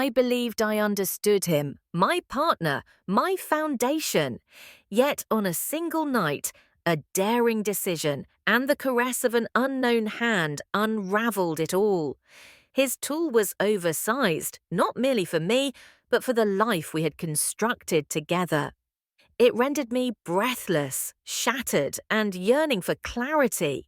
I believed I understood him, my partner, my foundation. Yet on a single night, a daring decision and the caress of an unknown hand unraveled it all. His tool was oversized, not merely for me, but for the life we had constructed together. It rendered me breathless, shattered, and yearning for clarity.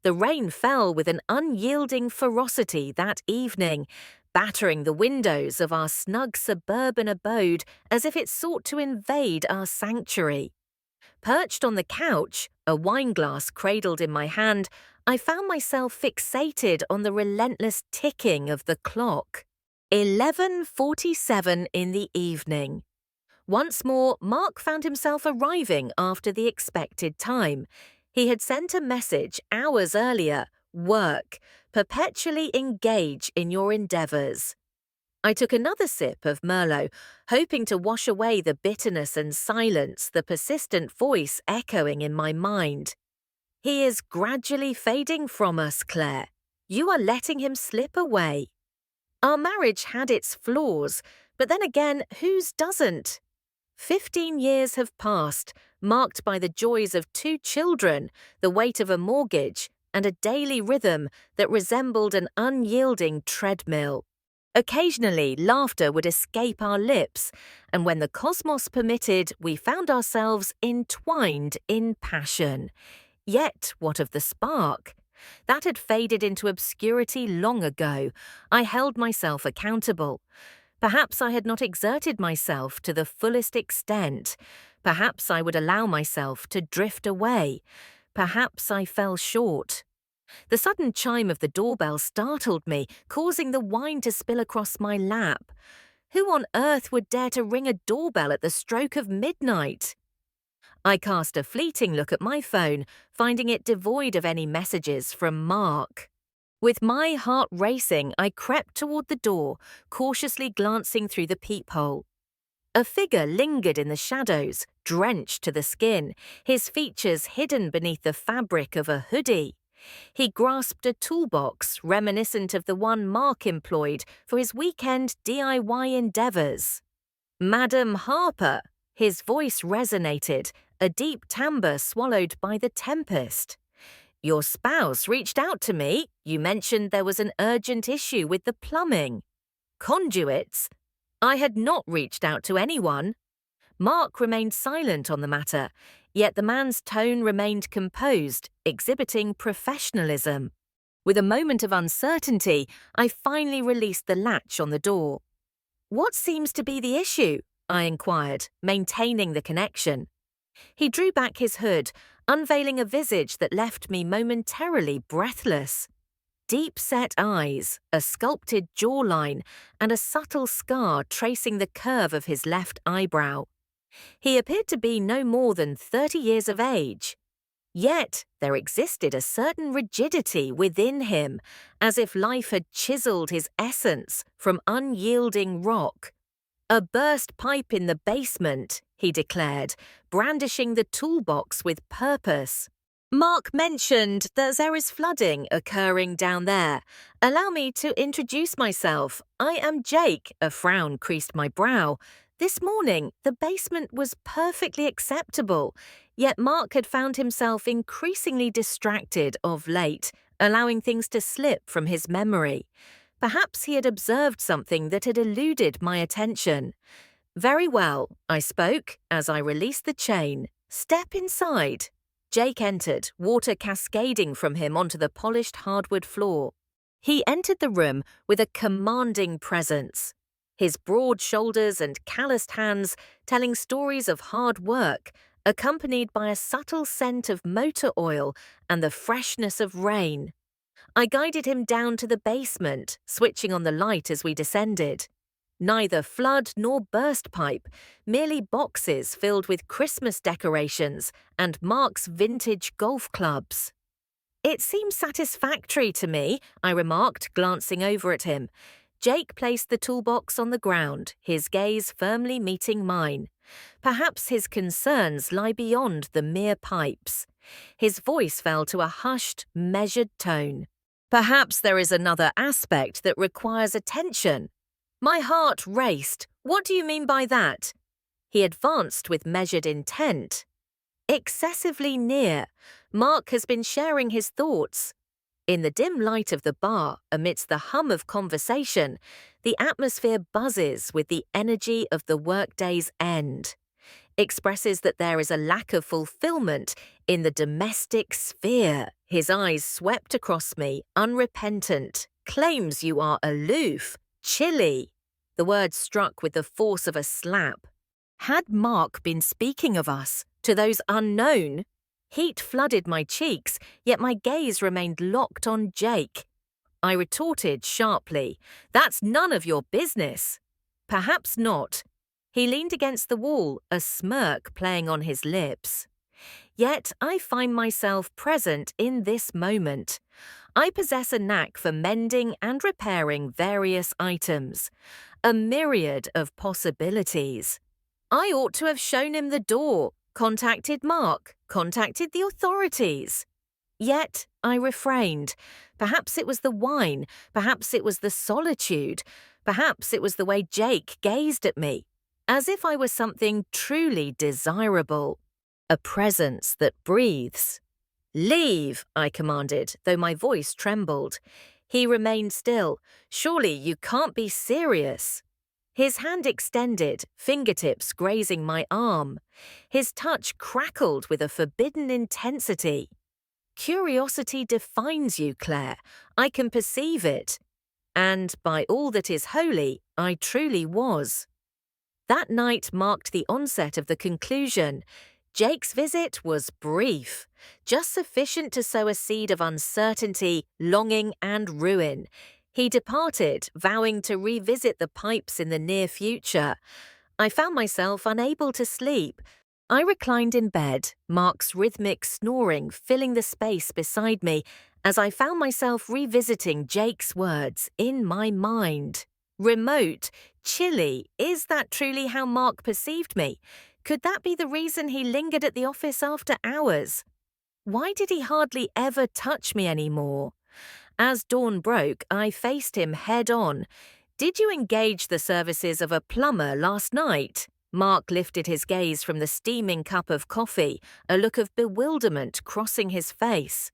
The rain fell with an unyielding ferocity that evening, battering the windows of our snug suburban abode as if it sought to invade our sanctuary. Perched on the couch, a wineglass cradled in my hand, I found myself fixated on the relentless ticking of the clock. 11:47 in the evening. Once more, Mark found himself arriving after the expected time. He had sent a message hours earlier: work, perpetually engage in your endeavours. I took another sip of Merlot, hoping to wash away the bitterness and silence the persistent voice echoing in my mind. He is gradually fading from us, Claire. You are letting him slip away. Our marriage had its flaws, but then again, whose doesn't? 15 years have passed, marked by the joys of 2 children, the weight of a mortgage, and a daily rhythm that resembled an unyielding treadmill. Occasionally, laughter would escape our lips, and when the cosmos permitted, we found ourselves entwined in passion. Yet, what of the spark? That had faded into obscurity long ago. I held myself accountable. Perhaps I had not exerted myself to the fullest extent. Perhaps I would allow myself to drift away. Perhaps I fell short. The sudden chime of the doorbell startled me, causing the wine to spill across my lap. Who on earth would dare to ring a doorbell at the stroke of midnight? I cast a fleeting look at my phone, finding it devoid of any messages from Mark. With my heart racing, I crept toward the door, cautiously glancing through the peephole. A figure lingered in the shadows, drenched to the skin, his features hidden beneath the fabric of a hoodie. He grasped a toolbox reminiscent of the one Mark employed for his weekend DIY endeavours. Madam Harper, his voice resonated, a deep timbre swallowed by the tempest. Your spouse reached out to me. You mentioned there was an urgent issue with the plumbing. Conduits? I had not reached out to anyone. Mark remained silent on the matter, yet the man's tone remained composed, exhibiting professionalism. With a moment of uncertainty, I finally released the latch on the door. What seems to be the issue? I inquired, maintaining the connection. He drew back his hood, unveiling a visage that left me momentarily breathless. Deep-set eyes, a sculpted jawline, and a subtle scar tracing the curve of his left eyebrow. He appeared to be no more than 30 years of age. Yet there existed a certain rigidity within him, as if life had chiseled his essence from unyielding rock. A burst pipe in the basement, he declared, brandishing the toolbox with purpose. Mark mentioned that there is flooding occurring down there. Allow me to introduce myself. I am Jake. A frown creased my brow. This morning, the basement was perfectly acceptable, yet Mark had found himself increasingly distracted of late, allowing things to slip from his memory. Perhaps he had observed something that had eluded my attention. Very well, I spoke as I released the chain. Step inside. Jake entered, water cascading from him onto the polished hardwood floor. He entered the room with a commanding presence, his broad shoulders and calloused hands telling stories of hard work, accompanied by a subtle scent of motor oil and the freshness of rain. I guided him down to the basement, switching on the light as we descended. Neither flood nor burst pipe, merely boxes filled with Christmas decorations and Mark's vintage golf clubs. It seems satisfactory to me, I remarked, glancing over at him. Jake placed the toolbox on the ground, his gaze firmly meeting mine. Perhaps his concerns lie beyond the mere pipes. His voice fell to a hushed, measured tone. Perhaps there is another aspect that requires attention. My heart raced. What do you mean by that? He advanced with measured intent. Excessively near. Mark has been sharing his thoughts. In the dim light of the bar, amidst the hum of conversation, the atmosphere buzzes with the energy of the workday's end. Expresses that there is a lack of fulfillment in the domestic sphere. His eyes swept across me, unrepentant. Claims you are aloof, chilly. The words struck with the force of a slap. Had Mark been speaking of us to those unknown? Heat flooded my cheeks, yet my gaze remained locked on Jake. I retorted sharply, "That's none of your business." "Perhaps not." He leaned against the wall, a smirk playing on his lips. Yet I find myself present in this moment. I possess a knack for mending and repairing various items, a myriad of possibilities. I ought to have shown him the door, contacted Mark, contacted the authorities. Yet I refrained. Perhaps it was the wine, perhaps it was the solitude, perhaps it was the way Jake gazed at me, as if I was something truly desirable, a presence that breathes. "Leave," I commanded, though my voice trembled. He remained still. "Surely you can't be serious." His hand extended, fingertips grazing my arm. His touch crackled with a forbidden intensity. "Curiosity defines you, Claire. I can perceive it." And by all that is holy, I truly was. That night marked the onset of the conclusion. Jake's visit was brief, just sufficient to sow a seed of uncertainty, longing, and ruin. He departed, vowing to revisit the pipes in the near future. I found myself unable to sleep. I reclined in bed, Mark's rhythmic snoring filling the space beside me, as I found myself revisiting Jake's words in my mind. Remote, chilly, is that truly how Mark perceived me? Could that be the reason he lingered at the office after hours? Why did he hardly ever touch me anymore? As dawn broke, I faced him head-on. "Did you engage the services of a plumber last night?" Mark lifted his gaze from the steaming cup of coffee, a look of bewilderment crossing his face.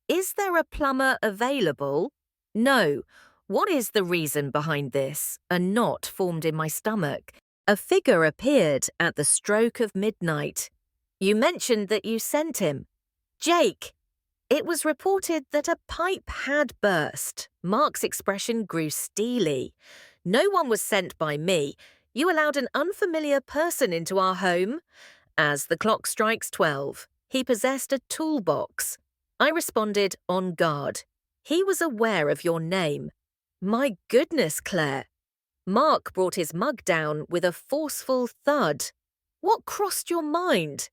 "Is there a plumber available?" "No." "What is the reason behind this?" A knot formed in my stomach. A figure appeared at the stroke of midnight. "You mentioned that you sent him." "Jake!" It was reported that a pipe had burst. Mark's expression grew steely. "No one was sent by me. You allowed an unfamiliar person into our home." As the clock strikes 12, he possessed a toolbox. I responded on guard. "He was aware of your name." "My goodness, Claire." Mark brought his mug down with a forceful thud. "What crossed your mind?"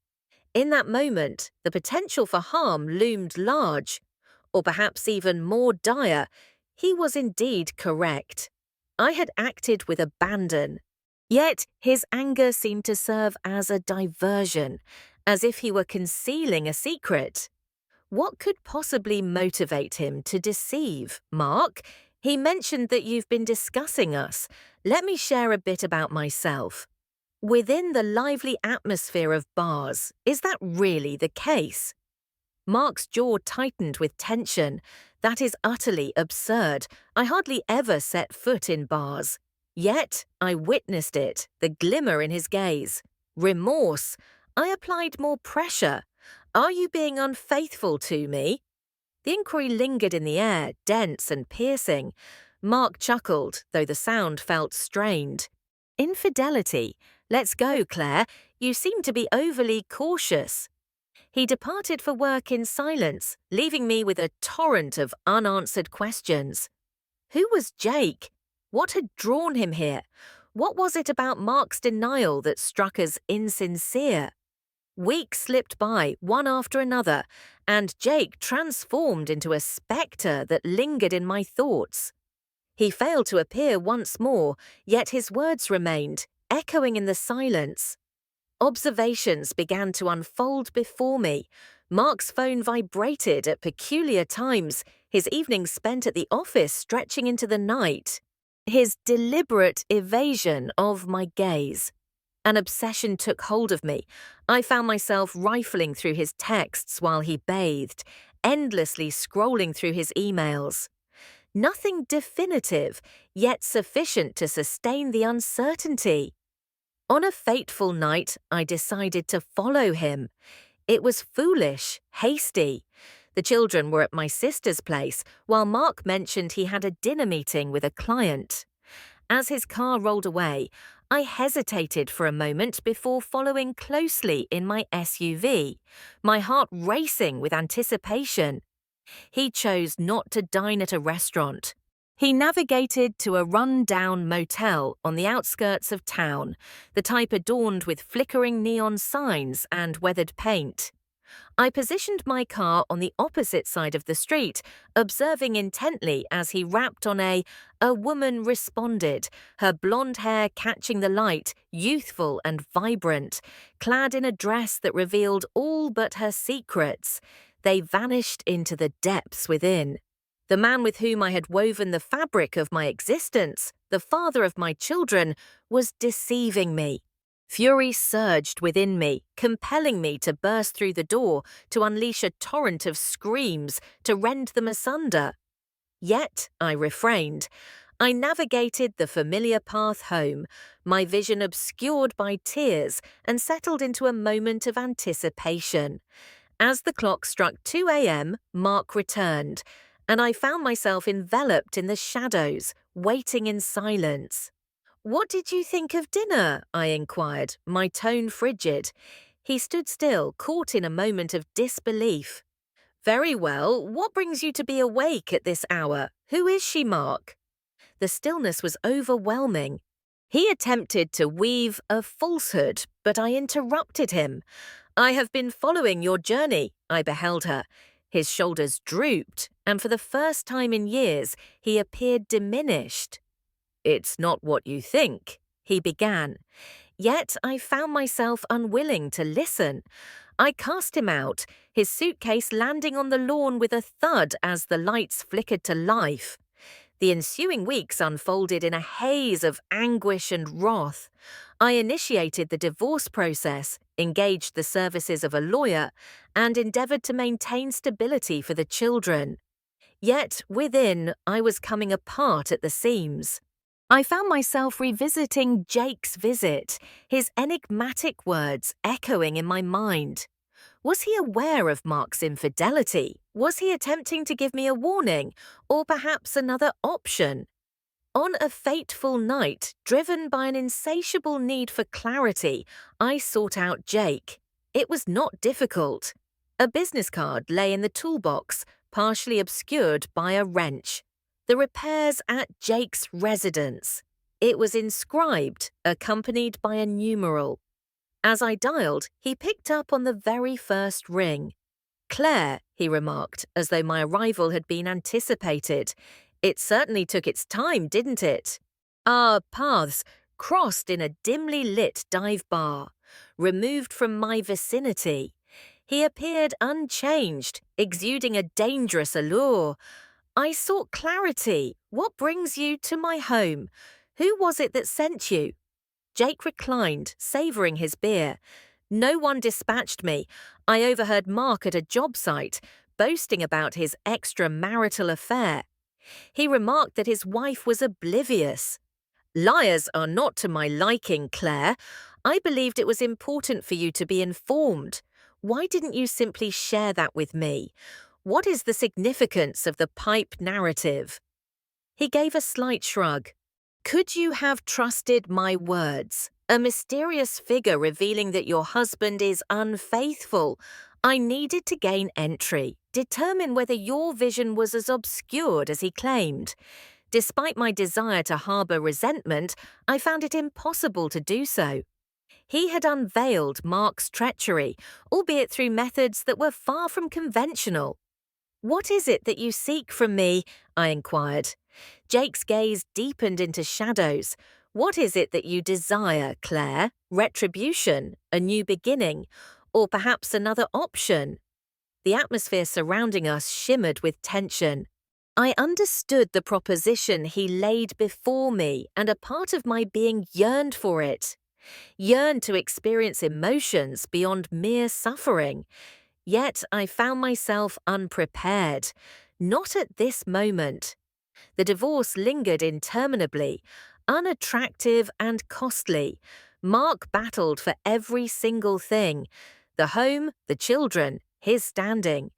In that moment, the potential for harm loomed large, or perhaps even more dire. He was indeed correct. I had acted with abandon. Yet his anger seemed to serve as a diversion, as if he were concealing a secret. What could possibly motivate him to deceive? "Mark, he mentioned that you've been discussing us. Let me share a bit about myself." Within the lively atmosphere of bars, is that really the case? Mark's jaw tightened with tension. That is utterly absurd. I hardly ever set foot in bars. Yet I witnessed it, the glimmer in his gaze. Remorse. I applied more pressure. "Are you being unfaithful to me?" The inquiry lingered in the air, dense and piercing. Mark chuckled, though the sound felt strained. "Infidelity? Let's go, Claire. You seem to be overly cautious." He departed for work in silence, leaving me with a torrent of unanswered questions. Who was Jake? What had drawn him here? What was it about Mark's denial that struck as insincere? Weeks slipped by, one after another, and Jake transformed into a spectre that lingered in my thoughts. He failed to appear once more, yet his words remained, echoing in the silence. Observations began to unfold before me. Mark's phone vibrated at peculiar times, his evenings spent at the office stretching into the night. his deliberate evasion of my gaze. An obsession took hold of me. I found myself rifling through his texts while he bathed, endlessly scrolling through his emails. Nothing definitive, yet sufficient to sustain the uncertainty. On a fateful night, I decided to follow him. It was foolish, hasty. The children were at my sister's place, while Mark mentioned he had a dinner meeting with a client. As his car rolled away, I hesitated for a moment before following closely in my SUV, my heart racing with anticipation. He chose not to dine at a restaurant. He navigated to a run-down motel on the outskirts of town, the type adorned with flickering neon signs and weathered paint. I positioned my car on the opposite side of the street, observing intently as he rapped on A woman responded, her blonde hair catching the light, youthful and vibrant, clad in a dress that revealed all but her secrets. They vanished into the depths within. The man with whom I had woven the fabric of my existence, the father of my children, was deceiving me. Fury surged within me, compelling me to burst through the door, to unleash a torrent of screams, to rend them asunder. Yet I refrained. I navigated the familiar path home, my vision obscured by tears, and settled into a moment of anticipation. As the clock struck 2 a.m., Mark returned, and I found myself enveloped in the shadows, waiting in silence. "What did you think of dinner?" I inquired, my tone frigid. He stood still, caught in a moment of disbelief. "Very well. What brings you to be awake at this hour? Who is she, Mark?" The stillness was overwhelming. He attempted to weave a falsehood, but I interrupted him. "I have been following your journey," I beheld her. His shoulders drooped, and for the first time in years, he appeared diminished. "It's not what you think," he began. Yet I found myself unwilling to listen. I cast him out, his suitcase landing on the lawn with a thud as the lights flickered to life. The ensuing weeks unfolded in a haze of anguish and wrath. I initiated the divorce process, engaged the services of a lawyer, and endeavored to maintain stability for the children. Yet within, I was coming apart at the seams. I found myself revisiting Jake's visit, his enigmatic words echoing in my mind. Was he aware of Mark's infidelity? Was he attempting to give me a warning, or perhaps another option? On a fateful night, driven by an insatiable need for clarity, I sought out Jake. It was not difficult. A business card lay in the toolbox, partially obscured by a wrench. The repairs at Jake's residence. It was inscribed, accompanied by a numeral. As I dialed, he picked up on the very first ring. "Claire," he remarked, as though my arrival had been anticipated. "It certainly took its time, didn't it?" Our paths crossed in a dimly lit dive bar, removed from my vicinity. He appeared unchanged, exuding a dangerous allure. I sought clarity. "What brings you to my home? Who was it that sent you?" Jake reclined, savouring his beer. "No one dispatched me. I overheard Mark at a job site, boasting about his extramarital affair. He remarked that his wife was oblivious." "Liars are not to my liking, Claire. I believed it was important for you to be informed. Why didn't you simply share that with me? What is the significance of the pipe narrative?" He gave a slight shrug. "Could you have trusted my words? A mysterious figure revealing that your husband is unfaithful. I needed to gain entry, determine whether your vision was as obscured as he claimed. Despite my desire to harbour resentment, I found it impossible to do so." He had unveiled Mark's treachery, albeit through methods that were far from conventional. "What is it that you seek from me?" I inquired. Jake's gaze deepened into shadows. "What is it that you desire, Claire? Retribution? A new beginning? Or perhaps another option?" The atmosphere surrounding us shimmered with tension. I understood the proposition he laid before me, and a part of my being yearned for it. Yearned to experience emotions beyond mere suffering. Yet I found myself unprepared. Not at this moment. The divorce lingered interminably, unattractive and costly. Mark battled for every single thing: the home, the children, his standing.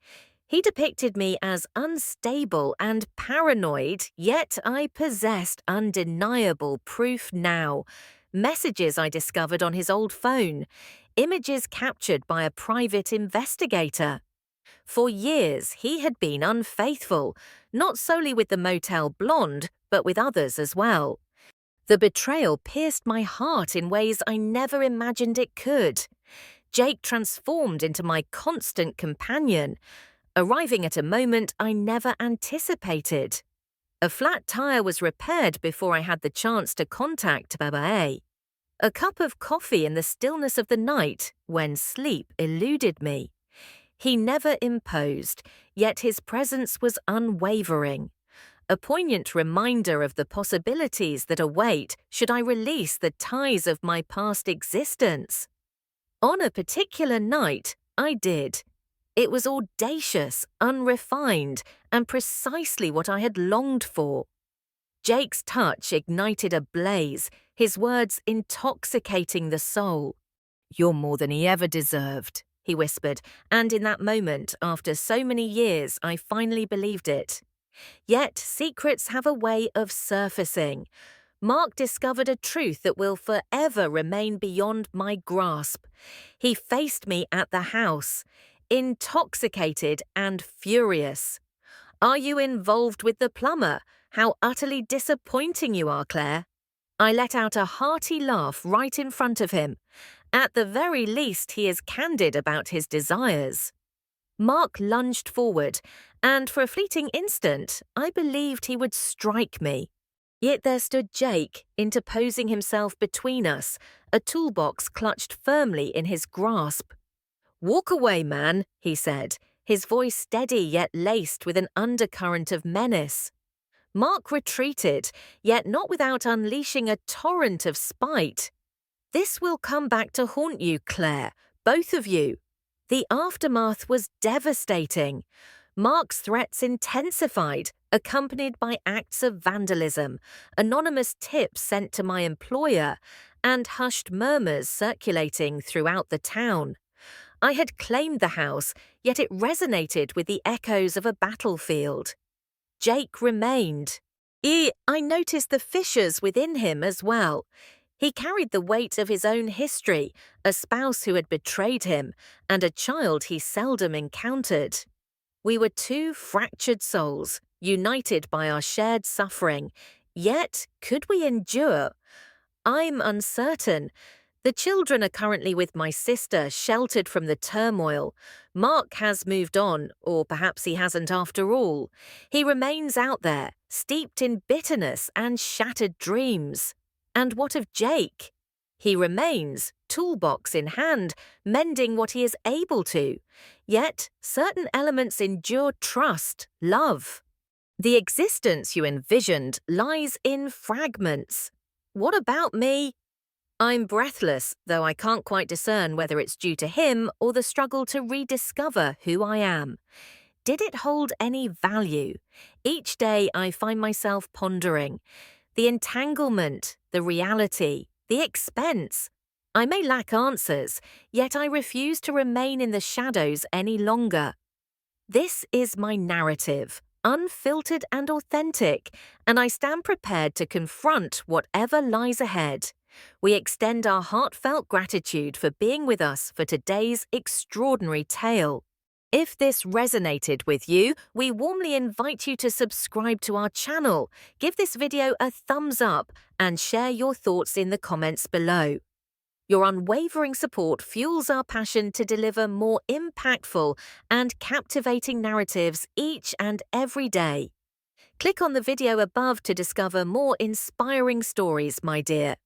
He depicted me as unstable and paranoid, yet I possessed undeniable proof now. Messages I discovered on his old phone, images captured by a private investigator. For years, he had been unfaithful, not solely with the motel blonde, but with others as well. The betrayal pierced my heart in ways I never imagined it could. Jake transformed into my constant companion, arriving at a moment I never anticipated. A flat tire was repaired before I had the chance to contact Baba. A cup of coffee in the stillness of the night when sleep eluded me. He never imposed, yet his presence was unwavering. A poignant reminder of the possibilities that await should I release the ties of my past existence. On a particular night, I did. It was audacious, unrefined, and precisely what I had longed for. Jake's touch ignited a blaze, his words intoxicating the soul. "You're more than he ever deserved," he whispered, and in that moment, after so many years, I finally believed it. Yet secrets have a way of surfacing. Mark discovered a truth that will forever remain beyond my grasp. He faced me at the house, intoxicated and furious. "Are you involved with the plumber? How utterly disappointing you are, Claire." I let out a hearty laugh right in front of him. At the very least, he is candid about his desires. Mark lunged forward, and for a fleeting instant, I believed he would strike me. Yet there stood Jake, interposing himself between us, a toolbox clutched firmly in his grasp. "Walk away, man," he said, his voice steady yet laced with an undercurrent of menace. Mark retreated, yet not without unleashing a torrent of spite. "This will come back to haunt you, Claire, both of you." The aftermath was devastating. Mark's threats intensified, accompanied by acts of vandalism, anonymous tips sent to my employer, and hushed murmurs circulating throughout the town. I had claimed the house, yet it resonated with the echoes of a battlefield. Jake remained. I noticed the fissures within him as well. He carried the weight of his own history, a spouse who had betrayed him, and a child he seldom encountered. We were two fractured souls, united by our shared suffering. Yet, could we endure? I'm uncertain. The children are currently with my sister, sheltered from the turmoil. Mark has moved on, or perhaps he hasn't after all. He remains out there, steeped in bitterness and shattered dreams. And what of Jake? He remains, toolbox in hand, mending what he is able to. Yet, certain elements endure trust, love. The existence you envisioned lies in fragments. What about me? I'm breathless, though I can't quite discern whether it's due to him or the struggle to rediscover who I am. Did it hold any value? Each day I find myself pondering. The entanglement, the reality, the expense. I may lack answers, yet I refuse to remain in the shadows any longer. This is my narrative, unfiltered and authentic, and I stand prepared to confront whatever lies ahead. We extend our heartfelt gratitude for being with us for today's extraordinary tale. If this resonated with you, we warmly invite you to subscribe to our channel, give this video a thumbs up, and share your thoughts in the comments below. Your unwavering support fuels our passion to deliver more impactful and captivating narratives each and every day. Click on the video above to discover more inspiring stories, my dear.